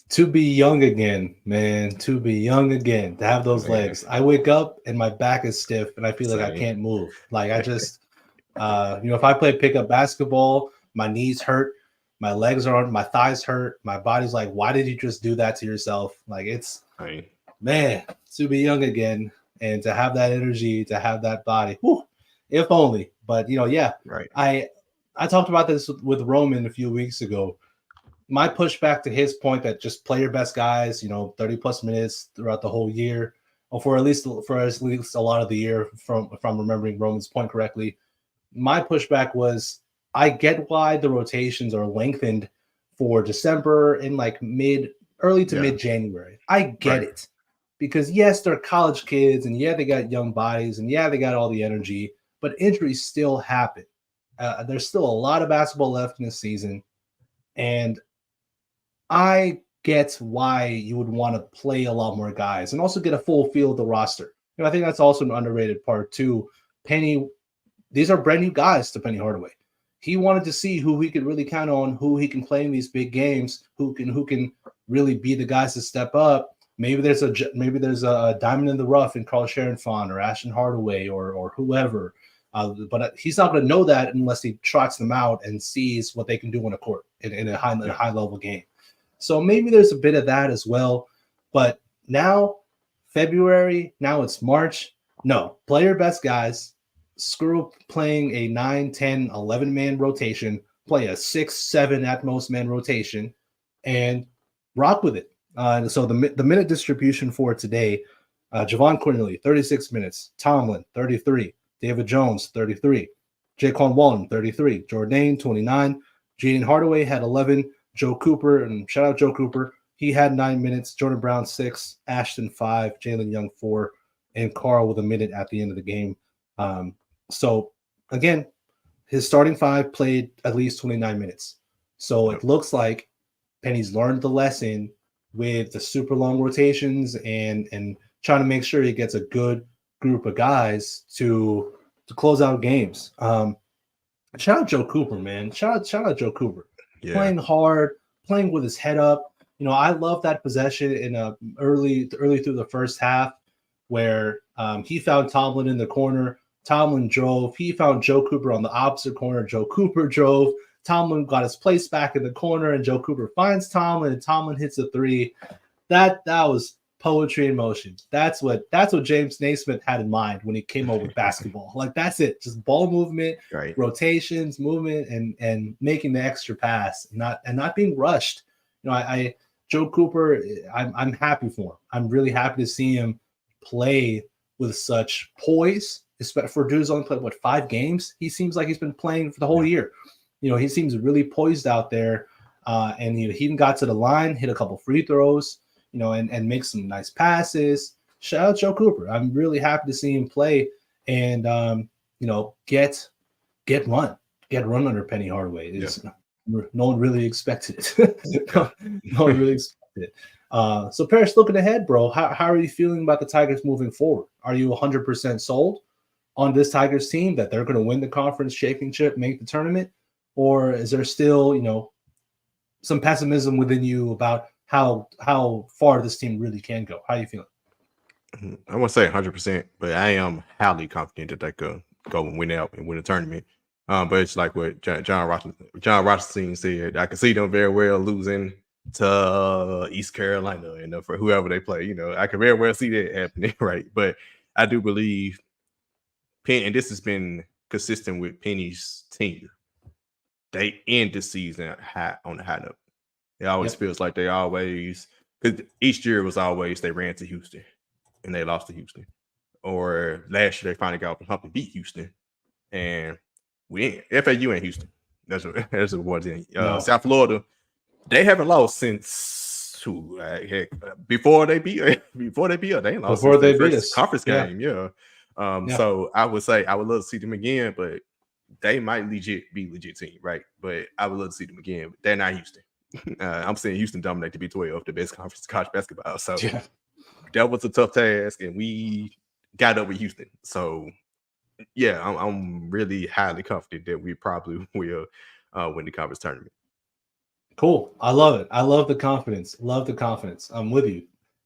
to be young again, man. To be young again. To have those legs. I wake up and my back is stiff and I feel like I can't move. Like I just, if I play pickup basketball, my knees hurt, my legs are on, my thighs hurt, my body's like, why did you just do that to yourself? Like man, to be young again and to have that energy, to have that body. Whew, if only. But right. I talked about this with Roman a few weeks ago. My pushback to his point that just play your best guys, 30+ minutes throughout the whole year, or for at least a lot of the year, if I'm remembering Roman's point correctly. My pushback was, I get why the rotations are lengthened for December and like early to mid-January. I get it. Because yes, they're college kids, and they got young bodies, and they got all the energy, but injuries still happen. There's still a lot of basketball left in the season, and I get why you would want to play a lot more guys and also get a full feel of the roster. I think that's also an underrated part too. Penny, these are brand new guys to Penny Hardaway. He wanted to see who he could really count on, who he can play in these big games, who can really be the guys to step up. Maybe there's a diamond in the rough in Carl Sharon-Fon or Ashton Hardaway or whoever. But he's not going to know that unless he trots them out and sees what they can do on a court in a high level game. So maybe there's a bit of that as well. But now, February, now it's March. No, play your best guys. Screw playing a 9, 10, 11-man rotation. Play a 6, 7 at most man rotation and rock with it. So the minute distribution for today, Javon Cornelly, 36 minutes. Tomlin, 33. David Jones, 33. Jaquan Walton, 33. Jordan, 29. Jaden Hardaway had 11. Joe Cooper, and shout out Joe Cooper, he had 9 minutes. Jordan Brown, 6. Ashton, 5. Jalen Young, 4. And Carl with a minute at the end of the game. So, again, his starting 5 played at least 29 minutes. So it looks like Penny's learned the lesson with the super long rotations and trying to make sure he gets a good group of guys to close out games. Shout out Joe Cooper, man. Shout out Joe Cooper. Yeah. Playing hard, playing with his head up. I love that possession in early through the first half where he found Tomlin in the corner. Tomlin drove. He found Joe Cooper on the opposite corner. Joe Cooper drove. Tomlin got his place back in the corner, and Joe Cooper finds Tomlin, and Tomlin hits a 3. That was poetry in motion. That's what James Naismith had in mind when he came over with basketball. Like that's it, just ball movement, rotations, movement, and making the extra pass, not being rushed. Joe Cooper, I'm happy for him. I'm really happy to see him play with such poise. For dude's only played 5 games. He seems like he's been playing for the whole year. He seems really poised out there, and he even got to the line, hit a couple free throws, and make some nice passes. Shout out Joe Cooper. I'm really happy to see him play and get run under Penny Hardaway. no one really expected it. no one really expected it. So Parish, looking ahead, bro, how are you feeling about the Tigers moving forward? Are you 100% sold on this Tigers team that they're going to win the conference championship, make the tournament, or is there still, some pessimism within you about how far this team really can go? How are you feeling? I won't say 100%, but I am highly confident that they could go and win out and win the tournament. But it's like what John Rothstein said. I can see them very well losing to East Carolina and for whoever they play. I can very well see that happening, right? But I do believe Penn, and this has been consistent with Penny's tenure. They end the season on the high note. It always feels like because each year was always they ran to Houston and they lost to Houston. Or last year they finally got off the hump and beat Houston. And we ain't FAU and Houston. That's what it was in. South Florida, they haven't lost since before they beat us. They ain't lost before since they their beat first us. conference game. So I would say I would love to see them again, but they might be legit team, right? But I would love to see them again. But they're not Houston. I'm saying Houston dominate the Big 12, the best conference in college basketball. So that was a tough task, and we got over Houston. So yeah, I'm really highly confident that we probably will win the conference tournament. Cool. I love it. I love the confidence. Love the confidence. I'm with you.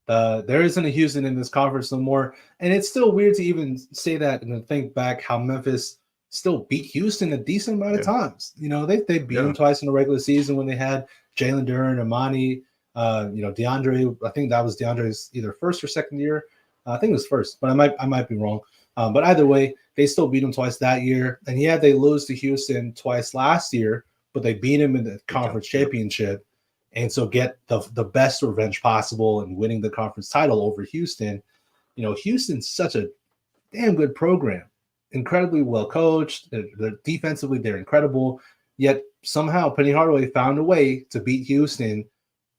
There isn't a Houston in this conference no more. And it's still weird to even say that and to think back how Memphis still beat Houston a decent amount of times. They beat them twice in the regular season when they had Jalen Duren, Amani, DeAndre. I think that was DeAndre's either first or second year. I think it was first, but I might be wrong. But either way, they still beat them twice that year. And they lose to Houston twice last year, but they beat him in the conference championship. And so get the best revenge possible and winning the conference title over Houston. Houston's such a damn good program, incredibly well coached. They're defensively, they're incredible. Yet somehow Penny Hardaway found a way to beat Houston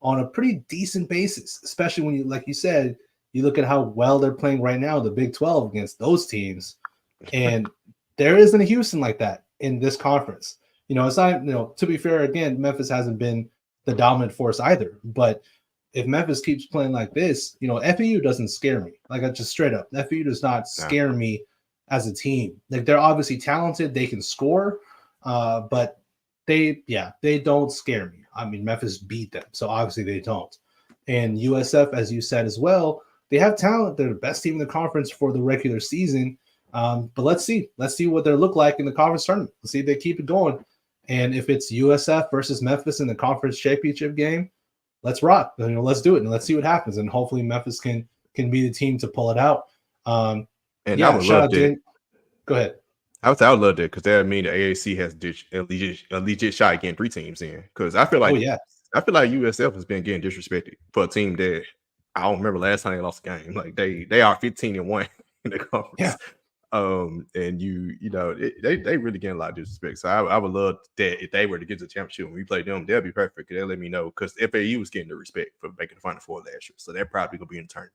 on a pretty decent basis, especially when like you said, you look at how well they're playing right now, the Big 12 against those teams. And there isn't a Houston like that in this conference. It's not, to be fair, again, Memphis hasn't been the dominant force either. But if Memphis keeps playing like this, FAU doesn't scare me. Like, I just straight up, FAU does not scare me as a team. Like, they're obviously talented, they can score, but they don't scare me. I mean, Memphis beat them, so obviously they don't. And USF, as you said as well, they have talent. They're the best team in the conference for the regular season. But let's see what they look like in the conference tournament. Let's see if they keep it going. And if it's USF versus Memphis in the conference championship game, let's rock. Let's do it, and let's see what happens. And hopefully Memphis can be the team to pull it out. And I would love that. Go ahead. I would love that because that would mean the AAC has a legit shot getting 3 teams in. Because I feel like USF has been getting disrespected for a team that I don't remember last time they lost a game. Like they are 15-1 in the conference. Yeah. And they really getting a lot of disrespect. So I would love that if they were to get to the championship and we play them, they'll be perfect. They'll let me know because FAU was getting the respect for making the Final Four last year. So they're probably gonna be in the tournament.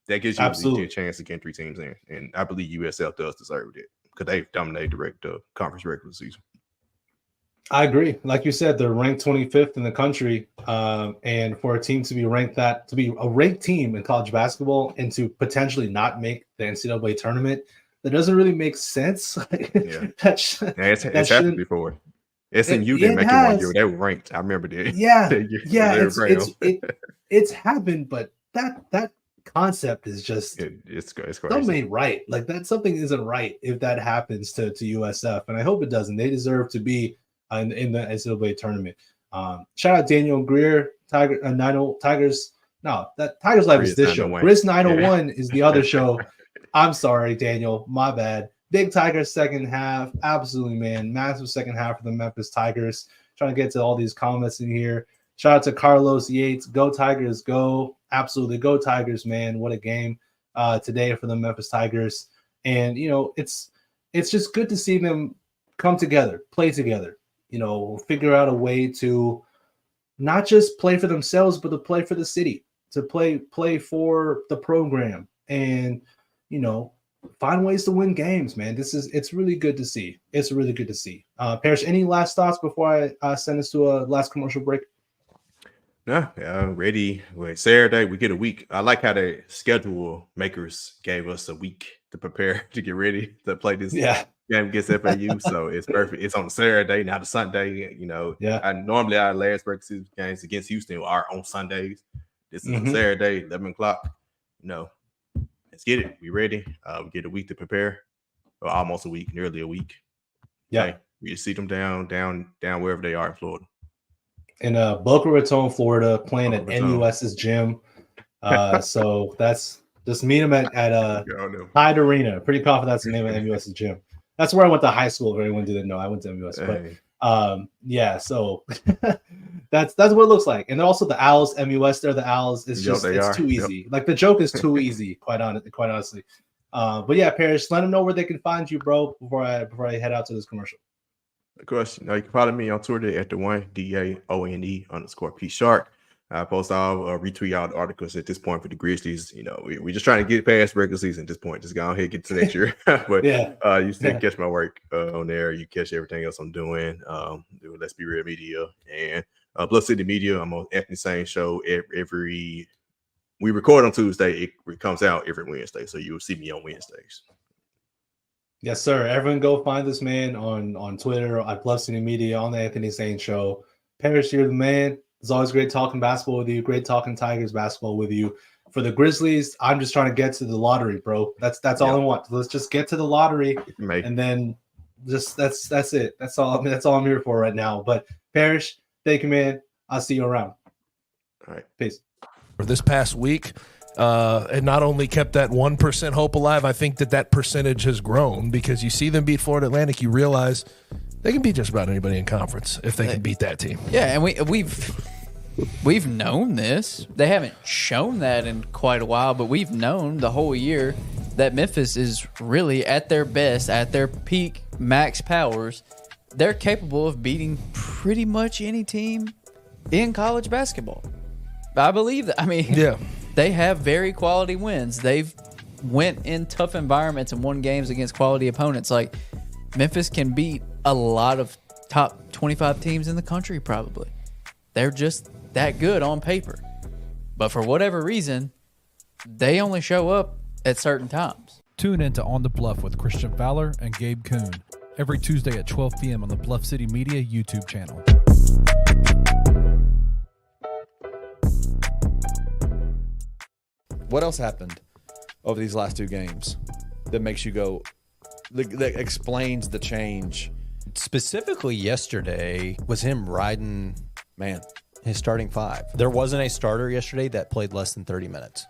That gives you a chance to get 3 teams in. And I believe USF does deserve it because they've dominated the conference regular season. I agree. Like you said, they're ranked 25th in the country. And for a team to be to be a ranked team in college basketball and to potentially not make the NCAA tournament, that doesn't really make sense. It's happened before. SMU didn't make it one year. They were ranked. I remember that. It's happened, but that concept is just it's crazy. Something ain't right. Like that something isn't right if that happens to USF, and I hope it doesn't. They deserve to be in the NCAA tournament. Shout out Daniel Greer, Tigers. No, that Tigers Live is this show. Grizz 901 is the other show. I'm sorry, Daniel. My bad. Big Tigers second half. Absolutely, man. Massive second half for the Memphis Tigers. Trying to get to all these comments in here. Shout out to Carlos Yates. Go Tigers, go. Absolutely. Go Tigers, man. What a game today for the Memphis Tigers. And, it's just good to see them come together, play together, figure out a way to not just play for themselves, but to play for the city, to play for the program. And, find ways to win games, man. It's really good to see. It's really good to see. Parish, any last thoughts before I send us to a last commercial break? No, ready. Wait, Saturday we get a week. I like how the schedule makers gave us a week to prepare to get ready to play this game against FAU. So it's perfect. It's on Saturday, not a Sunday. Normally our last regular season games against Houston are on Sundays. This is on Saturday, 11 o'clock. Let's get it. We ready. We get a week to prepare. Or almost a week, nearly a week. Yeah. We just see them down wherever they are in Florida. In Boca Raton, Florida, playing at MUS's gym. So that's just meet them at Hyde Arena. Pretty confident that's the name of MUS's gym. That's where I went to high school. If anyone didn't know, I went to MUS. But so that's what it looks like. And also the Owls, MUS. They're the Owls. It's just it's too easy. Yep. Like the joke is too easy. Quite honestly. But yeah, Parish, let them know where they can find you, bro. Before I head out to this commercial. Of course, you can follow me on Twitter at @DAONE_P Shark. I post all retweet all the articles at this point for the Grizzlies. We're just trying to get past regular season at this point. Just go ahead and get to next year. But you still catch my work on there. You catch everything else I'm doing. Let's Be Real Media and Bluff City Media. I'm on Anthony Sane show every. We record on Tuesday. It comes out every Wednesday, so you'll see me on Wednesdays. Yes, sir. Everyone go find this man on Twitter at Bluff City Media on the Anthony Sane Show. Parish, you're the man. It's always great talking basketball with you. Great talking Tigers basketball with you. For the Grizzlies, I'm just trying to get to the lottery, bro. That's all I want. Let's just get to the lottery, and then just that's it. That's all I'm here for right now. But Parish, thank you, man. I'll see you around. All right, peace. For this past week. And not only kept that 1% hope alive, I think that percentage has grown because you see them beat Florida Atlantic, you realize they can beat just about anybody in conference if they can beat that team. Yeah, and we've known this. They haven't shown that in quite a while, but we've known the whole year that Memphis is really at their best, at their peak max powers. They're capable of beating pretty much any team in college basketball. I believe that. I mean, yeah. They have very quality wins. They've went in tough environments and won games against quality opponents. Like Memphis can beat a lot of top 25 teams in the country probably. They're just that good on paper. But for whatever reason, they only show up at certain times. Tune in to On the Bluff with Christian Fowler and Gabe Kuhn every Tuesday at 12 p.m. on the Bluff City Media YouTube channel. What else happened over these last two games that makes you go, that explains the change? Specifically yesterday was him riding, man, his starting five. There wasn't a starter yesterday that played less than 30 minutes.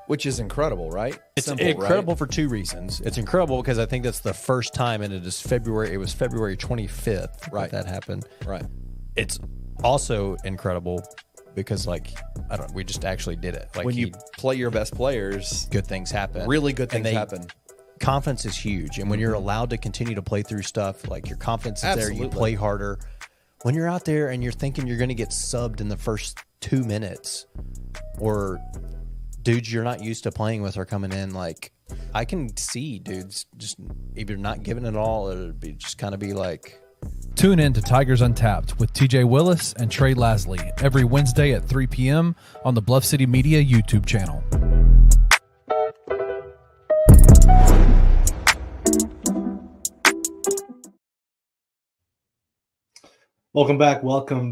Which is incredible, right? It's incredible for two reasons. It's incredible because I think that's the first time, and it was February 25th that happened. Right. It's also incredible because, we just actually did it. When you play your best players, good things happen. Really good things happen. Confidence is huge. And when you're allowed to continue to play through stuff, like your confidence is there, you play harder. When you're out there and you're thinking you're going to get subbed in the first 2 minutes, or dudes you're not used to playing with are coming in, I can see dudes just either not giving it all, or it'd be just kind of be like... Tune in to Tigers Untapped with TJ Willis and Trey Lasley every Wednesday at 3 p.m. on the Bluff City Media YouTube channel. Welcome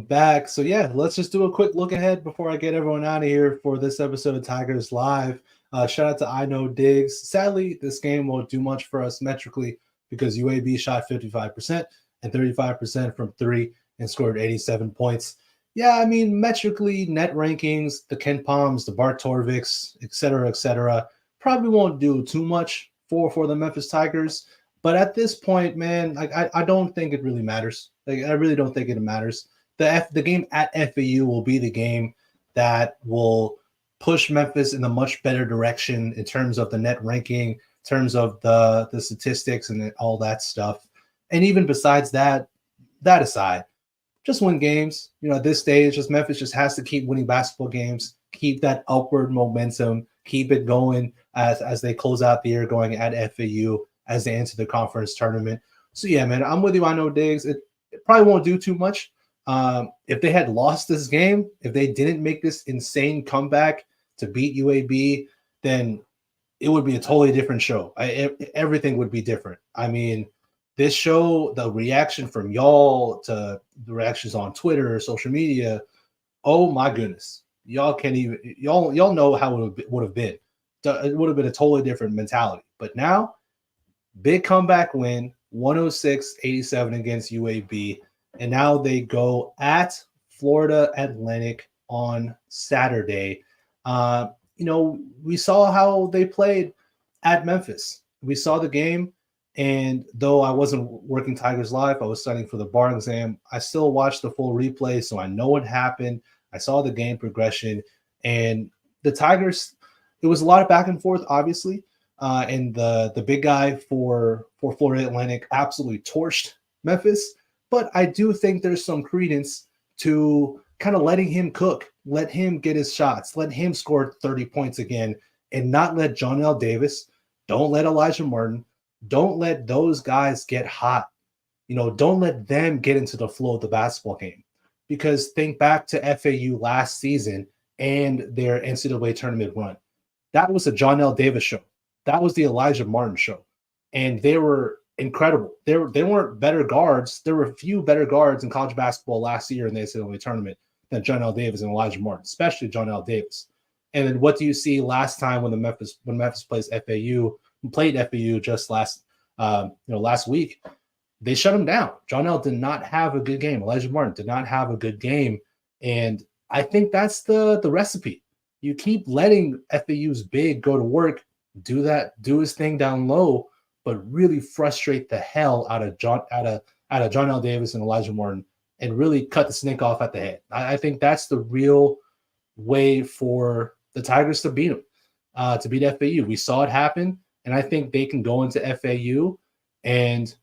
back. So yeah, let's just do a quick look ahead before I get everyone out of here for this episode of Tigers Live. Shout out to I Know Diggs. Sadly, this game won't do much for us metrically because UAB shot 55%. and 35% from three and scored 87 points. Yeah, I mean, metrically, net rankings, the Ken Palms, the Bart Torviks, et cetera, probably won't do too much for the Memphis Tigers. But at this point, man, I don't think it really matters. I really don't think it matters. The game at FAU will be the game that will push Memphis in a much better direction in terms of the net ranking, in terms of the statistics and all that stuff. And even besides that aside, just win games. At this stage, Memphis just has to keep winning basketball games, keep that upward momentum, keep it going as they close out the year going at FAU as they enter the conference tournament. So yeah, man, I'm with you. I know Diggs. It probably won't do too much. If they had lost this game, if they didn't make this insane comeback to beat UAB, then it would be a totally different show. Everything would be different. I mean, this show, the reaction from y'all to the reactions on Twitter, social media, oh my goodness. Y'all can't even, y'all know how it would have been. It would have been a totally different mentality. But now, big comeback win, 106-87 against UAB. And now they go at Florida Atlantic on Saturday. We saw how they played at Memphis. We saw the game, and though I wasn't working Tigers Live, I was studying for the bar exam, I still watched the full replay, so I know what happened. I saw the game progression, and the Tigers, it was a lot of back and forth, obviously, and the big guy for Florida Atlantic absolutely torched Memphis, but I do think there's some credence to kind of letting him cook, let him get his shots, let him score 30 points again, and not let John L. Davis, don't let Elijah Martin, don't let those guys get hot. Don't let them get into the flow of the basketball game. Because think back to FAU last season and their NCAA tournament run. That was a John L. Davis show. That was the Elijah Martin show. And they were incredible. They weren't better guards. There were a few better guards in college basketball last year in the NCAA tournament than John L. Davis and Elijah Martin, especially John L. Davis. And then what do you see last time when Memphis played FAU just last week? They shut him down. John L. did not have a good game. Elijah Martin did not have a good game. And I think that's the recipe. You keep letting FAU's big go to work, do his thing down low, but really frustrate the hell out of John L. Davis and Elijah Martin and really cut the snake off at the head. I think that's the real way for the Tigers to beat them, to beat FAU. We saw it happen, and I think they can go into FAU and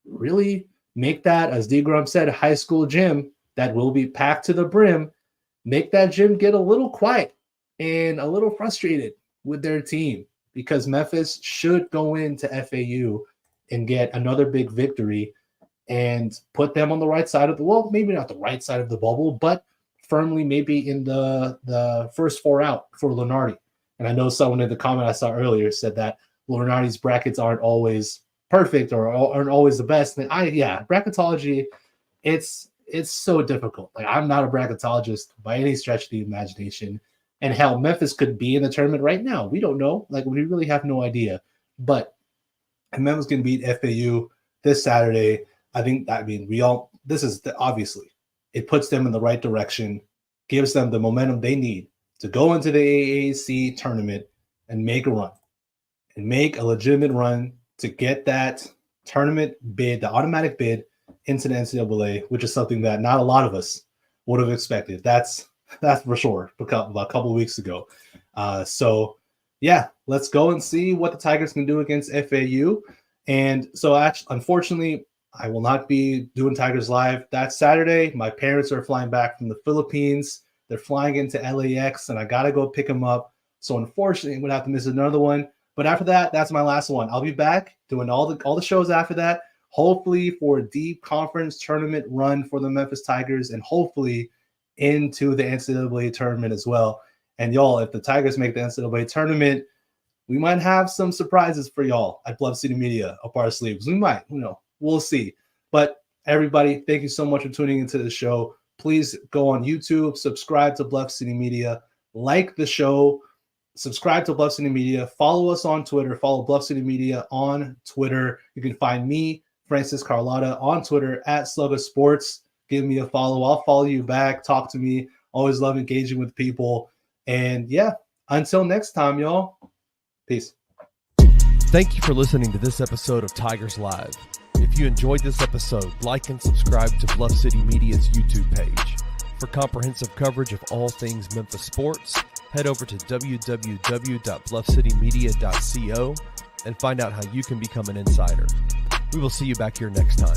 really make that, as D. Grum said, a high school gym that will be packed to the brim, make that gym get a little quiet and a little frustrated with their team, because Memphis should go into FAU and get another big victory and put them on the right side of maybe not the right side of the bubble, but firmly maybe in the first four out for Lunardi. And I know someone in the comment I saw earlier said that Lunardi's brackets aren't always perfect or aren't always the best. And bracketology, it's so difficult. Like, I'm not a bracketologist by any stretch of the imagination. And hell, Memphis could be in the tournament right now. We don't know. Like, we really have no idea. But Memphis can beat FAU this Saturday. Obviously, it puts them in the right direction, gives them the momentum they need to go into the AAC tournament and make a run, and make a legitimate run to get that tournament bid, the automatic bid into the NCAA, which is something that not a lot of us would have expected. That's for sure, a couple of weeks ago. So yeah, let's go and see what the Tigers can do against FAU. And so unfortunately, I will not be doing Tigers Live that Saturday. My parents are flying back from the Philippines. They're flying into LAX, and I got to go pick them up. So unfortunately, I'm going to have to miss another one. But after that, that's my last one. I'll be back doing all the shows after that, hopefully for a deep conference tournament run for the Memphis Tigers, and hopefully into the NCAA tournament as well. And y'all, if the Tigers make the NCAA tournament, we might have some surprises for y'all at Bluff City Media up our sleeves. We might, we'll see. But everybody, thank you so much for tuning into the show. Please go on YouTube, subscribe to Bluff City Media, like the show, subscribe to Bluff City Media, follow us on Twitter, follow Bluff City Media on Twitter. You can find me, Francis Carlotta, on Twitter at Slugga Sports. Give me a follow. I'll follow you back. Talk to me. Always love engaging with people. And yeah, until next time, y'all. Peace. Thank you for listening to this episode of Tigers Live. If you enjoyed this episode, like and subscribe to Bluff City Media's YouTube page. For comprehensive coverage of all things Memphis sports, head over to www.bluffcitymedia.co and find out how you can become an insider. We will see you back here next time.